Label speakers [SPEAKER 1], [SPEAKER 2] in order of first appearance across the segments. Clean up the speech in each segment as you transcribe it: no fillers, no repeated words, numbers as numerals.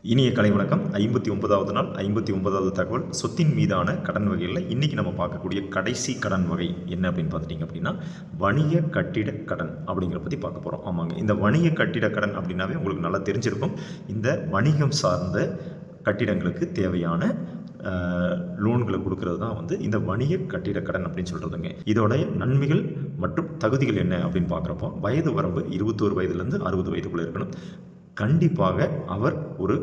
[SPEAKER 1] இனிய கலை வணக்கம். 59வது நாள் 59வது தகவல் சொத்தின் மீதான கடன் வகையில் இன்றைக்கி நம்ம பார்க்கக்கூடிய கடைசி கடன் வகை என்ன அப்படின்னு பார்த்துட்டிங்க அப்படின்னா வணிக கட்டிட கடன் அப்படிங்கிற பற்றி பார்க்க போகிறோம். ஆமாங்க, இந்த வணிக கட்டிட கடன் அப்படின்னாவே உங்களுக்கு நல்லா தெரிஞ்சிருக்கும். இந்த வணிகம் சார்ந்த கட்டிடங்களுக்கு தேவையான லோன்களை கொடுக்கறது தான் வந்து இந்த வணிக கட்டிட கடன் அப்படின்னு சொல்கிறதுங்க. இதோடைய நன்மைகள் மற்றும் தகுதிகள் என்ன அப்படின்னு பார்க்குறப்போ வயது வரம்பு 21 வயதுலேருந்து 60 வயதுக்குள்ளே இருக்கணும். கண்டிப்பாக அவர் ஒரு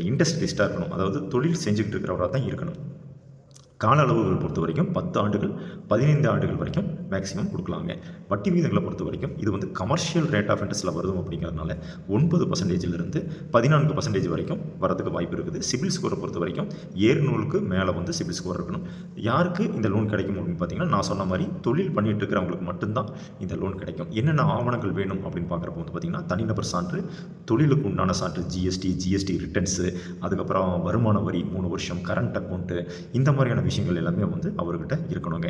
[SPEAKER 1] இண்டஸ்ட்ரியலிஸ்டாக இருக்கணும், அதாவது தொழில் செஞ்சுக்கிட்டு இருக்கிறவராக தான் இருக்கணும். கால அளவுகள் பொறுத்த வரைக்கும் 10 ஆண்டுகள் 15 ஆண்டுகள் வரைக்கும் மேக்ஸிமம் கொடுக்கலாங்க. வட்டி வீதங்களை பொறுத்த வரைக்கும் இது வந்து கமர்ஷியல் ரேட் ஆஃப் இன்ட்ரெஸ்ட்டில் வருதும் அப்படிங்கிறதுனால 9% 14% வரைக்கும் வரதுக்கு வாய்ப்பு இருக்குது. சிபில் ஸ்கோரை பொறுத்த வரைக்கும் 700க்கு மேலே வந்து சிபில் ஸ்கோர் இருக்கணும். யாருக்கு இந்த லோன் கிடைக்கும் அப்படின்னு பார்த்தீங்கன்னா, நான் சொன்ன மாதிரி தொழில் பண்ணிட்டு இருக்கிறவங்களுக்கு மட்டும்தான் இந்த லோன் கிடைக்கும். என்னென்ன ஆவணங்கள் வேணும் அப்படின்னு பார்க்குறப்ப வந்து பார்த்திங்கன்னா, தனிநபர் சான்று, தொழிலுக்கு உண்டான சான்று, ஜிஎஸ்டி ரிட்டர்ன்ஸு, அதுக்கப்புறம் வருமான வரி 3 வருஷம், கரண்ட் அக்கௌண்ட்டு, இந்த மாதிரியான விஷயங்கள் எல்லாமே வந்து அவர்கிட்ட இருக்கணுங்க.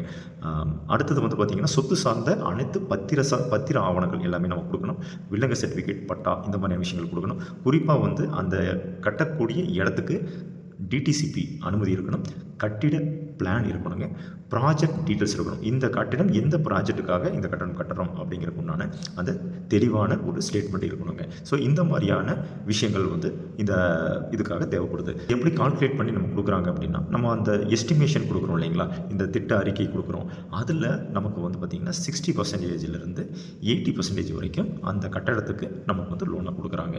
[SPEAKER 1] அடுத்தது வந்து பார்த்திங்கன்னா, சொத்து சார்ந்த அனைத்து பத்திர ஆவணங்கள் எல்லாமே நம்ம கொடுக்கணும். வில்லங்க சர்டிஃபிகேட், பட்டா, இந்த மாதிரியான விஷயங்கள் கொடுக்கணும். குறிப்பாக வந்து அந்த கட்டக்கூடிய இடத்துக்கு டிடிசிபி அனுமதி இருக்கணும். கட்டிட பிளான் இருக்கணுங்க. ப்ராஜெக்ட் டீட்டெயில்ஸ் இருக்கணும். இந்த கட்டிடம் எந்த ப்ராஜெக்ட்டுக்காக இந்த கட்டடம் கட்டுறோம் அப்படிங்கிறதுக்கு உண்டான அந்த தெளிவான ஒரு ஸ்டேட்மெண்ட் இருக்கணுங்க. ஸோ இந்த மாதிரியான விஷயங்கள் வந்து இந்த இதுக்காக தேவைப்படுது. எப்படி கால்குலேட் பண்ணி நம்ம கொடுக்குறாங்க அப்படின்னா, நம்ம அந்த எஸ்டிமேஷன் கொடுக்குறோம் இல்லைங்களா, இந்த திட்ட அறிக்கை கொடுக்குறோம். அதில் நமக்கு வந்து பார்த்திங்கன்னா 60%லேருந்து 80% வரைக்கும் அந்த கட்டடத்துக்கு நமக்கு வந்து லோனை கொடுக்குறாங்க.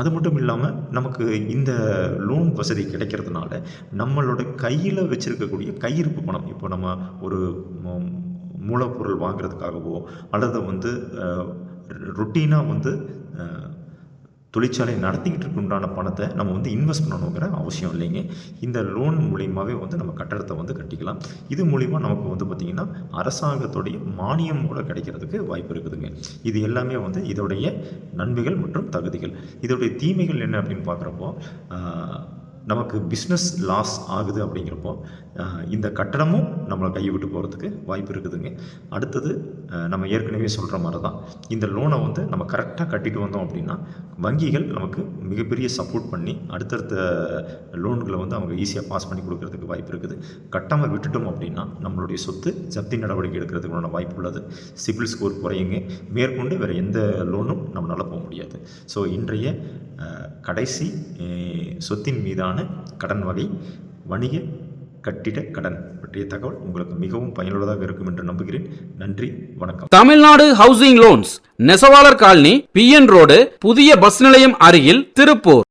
[SPEAKER 1] அது மட்டும் இல்லாமல் நமக்கு இந்த லோன் வசதி கிடைக்கிறதுனால நம்மளோட கையில் வச்சுருக்கக்கூடிய கையிருப்பு பணம், இப்போ நம்ம ஒரு மூலப்பொருள் வாங்குறதுக்காகவோ அல்லது வந்து ரொட்டீனாக வந்து தொழிற்சாலை நடத்திக்கிட்டு உண்டான பணத்தை நம்ம வந்து இன்வெஸ்ட் பண்ணணுங்கிற அவசியம் இல்லைங்க. இந்த லோன் மூலியமாகவே வந்து நம்ம கட்டடத்தை வந்து கட்டிக்கலாம். இது மூலிமா நமக்கு வந்து பார்த்திங்கன்னா அரசாங்கத்துடைய மானியம் கூட கிடைக்கிறதுக்கு வாய்ப்பு இருக்குதுங்க. இது எல்லாமே வந்து இதோடைய நன்மைகள் மற்றும் தகுதிகள். இதோடைய தீமைகள் என்ன அப்படின்னு பார்க்குறப்போ, நமக்கு பிஸ்னஸ் லாஸ் ஆகுது அப்படிங்கிறப்போ இந்த கட்டடமும் நம்மளை கையை விட்டு போகிறதுக்கு வாய்ப்பு இருக்குதுங்க. அடுத்தது நம்ம ஏற்கனவே சொல்கிற மாதிரி தான், இந்த லோனை வந்து நம்ம கரெக்டாக கட்டிட்டு வந்தோம் அப்படின்னா வங்கிகள் நமக்கு மிகப்பெரிய சப்போர்ட் பண்ணி அடுத்தடுத்த லோன்களை வந்து அவங்க ஈஸியாக பாஸ் பண்ணி கொடுக்கறதுக்கு வாய்ப்பு இருக்குது. கட்டாமல் விட்டுட்டோம் அப்படின்னா நம்மளுடைய சொத்து ஜப்தி நடவடிக்கை எடுக்கிறதுக்கான வாய்ப்பு உள்ளது. சிபில் ஸ்கோர் குறையுங்க. மேற்கொண்டு வேறு எந்த லோனும் நம்மளால் போக முடியாது. ஸோ இன்றைய கடைசி சொத்தின் மீதான கடன் வகை வணிக கட்டிட கடன் பற்றிய தகவல் உங்களுக்கு மிகவும் பயனுள்ளதாக இருக்கும் என்று நம்புகிறேன். நன்றி, வணக்கம்.
[SPEAKER 2] தமிழ்நாடு ஹவுசிங் லோன்ஸ், நெசவாளர் காலனி, PN ரோடு, புதிய பஸ் நிலையம் அருகில், திருப்பூர்.